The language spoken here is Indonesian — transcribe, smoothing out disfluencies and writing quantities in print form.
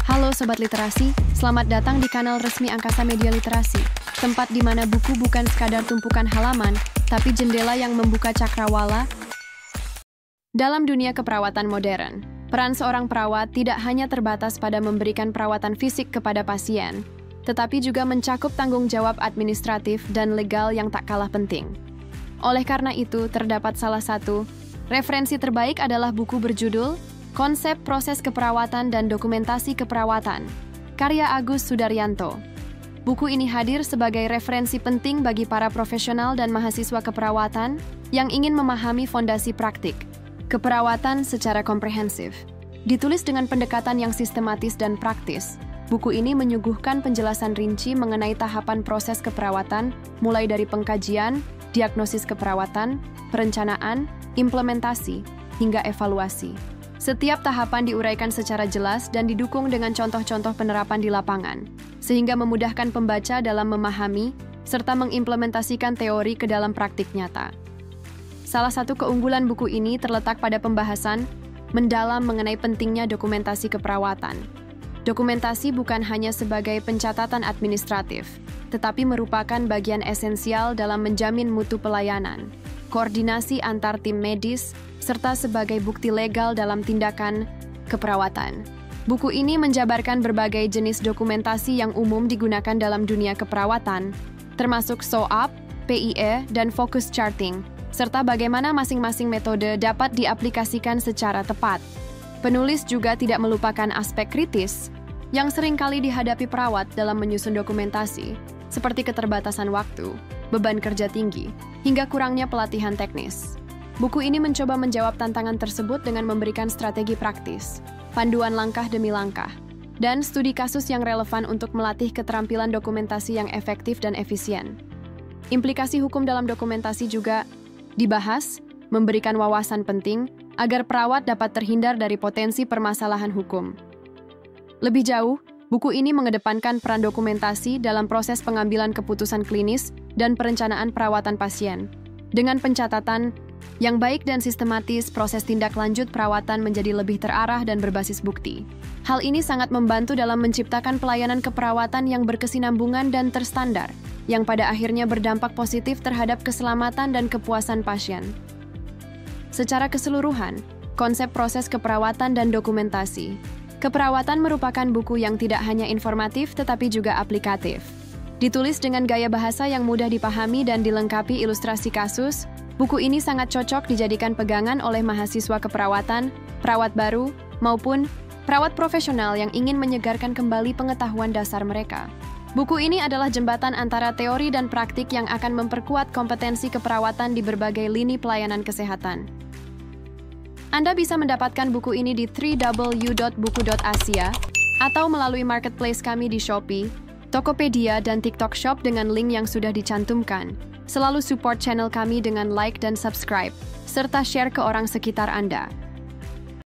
Halo Sobat Literasi, selamat datang di kanal resmi Angkasa Media Literasi, tempat di mana buku bukan sekadar tumpukan halaman, tapi jendela yang membuka cakrawala. Dalam dunia keperawatan modern, peran seorang perawat tidak hanya terbatas pada memberikan perawatan fisik kepada pasien, tetapi juga mencakup tanggung jawab administratif dan legal yang tak kalah penting. Oleh karena itu, terdapat salah satu referensi terbaik adalah buku berjudul Konsep Proses Keperawatan dan Dokumentasi Keperawatan, karya Agus Sudaryanto. Buku ini hadir sebagai referensi penting bagi para profesional dan mahasiswa keperawatan yang ingin memahami fondasi praktik keperawatan secara komprehensif. Ditulis dengan pendekatan yang sistematis dan praktis, buku ini menyuguhkan penjelasan rinci mengenai tahapan proses keperawatan, mulai dari pengkajian, diagnosis keperawatan, perencanaan, implementasi, hingga evaluasi. Setiap tahapan diuraikan secara jelas dan didukung dengan contoh-contoh penerapan di lapangan, sehingga memudahkan pembaca dalam memahami serta mengimplementasikan teori ke dalam praktik nyata. Salah satu keunggulan buku ini terletak pada pembahasan mendalam mengenai pentingnya dokumentasi keperawatan. Dokumentasi bukan hanya sebagai pencatatan administratif, tetapi merupakan bagian esensial dalam menjamin mutu pelayanan, koordinasi antar tim medis, serta sebagai bukti legal dalam tindakan keperawatan. Buku ini menjabarkan berbagai jenis dokumentasi yang umum digunakan dalam dunia keperawatan, termasuk SOAP, PIE, dan focus charting, serta bagaimana masing-masing metode dapat diaplikasikan secara tepat. Penulis juga tidak melupakan aspek kritis yang seringkali dihadapi perawat dalam menyusun dokumentasi, seperti keterbatasan waktu, beban kerja tinggi, hingga kurangnya pelatihan teknis. Buku ini mencoba menjawab tantangan tersebut dengan memberikan strategi praktis, panduan langkah demi langkah, dan studi kasus yang relevan untuk melatih keterampilan dokumentasi yang efektif dan efisien. Implikasi hukum dalam dokumentasi juga dibahas, memberikan wawasan penting agar perawat dapat terhindar dari potensi permasalahan hukum. Lebih jauh, buku ini mengedepankan peran dokumentasi dalam proses pengambilan keputusan klinis dan perencanaan perawatan pasien. Dengan pencatatan yang baik dan sistematis, proses tindak lanjut perawatan menjadi lebih terarah dan berbasis bukti. Hal ini sangat membantu dalam menciptakan pelayanan keperawatan yang berkesinambungan dan terstandar, yang pada akhirnya berdampak positif terhadap keselamatan dan kepuasan pasien. Secara keseluruhan, konsep proses keperawatan dan dokumentasi. Keperawatan merupakan buku yang tidak hanya informatif tetapi juga aplikatif. Ditulis dengan gaya bahasa yang mudah dipahami dan dilengkapi ilustrasi kasus, buku ini sangat cocok dijadikan pegangan oleh mahasiswa keperawatan, perawat baru, maupun perawat profesional yang ingin menyegarkan kembali pengetahuan dasar mereka. Buku ini adalah jembatan antara teori dan praktik yang akan memperkuat kompetensi keperawatan di berbagai lini pelayanan kesehatan. Anda bisa mendapatkan buku ini di www.buku.asia atau melalui marketplace kami di Shopee, Tokopedia, dan TikTok Shop dengan link yang sudah dicantumkan. Selalu support channel kami dengan like dan subscribe, serta share ke orang sekitar Anda.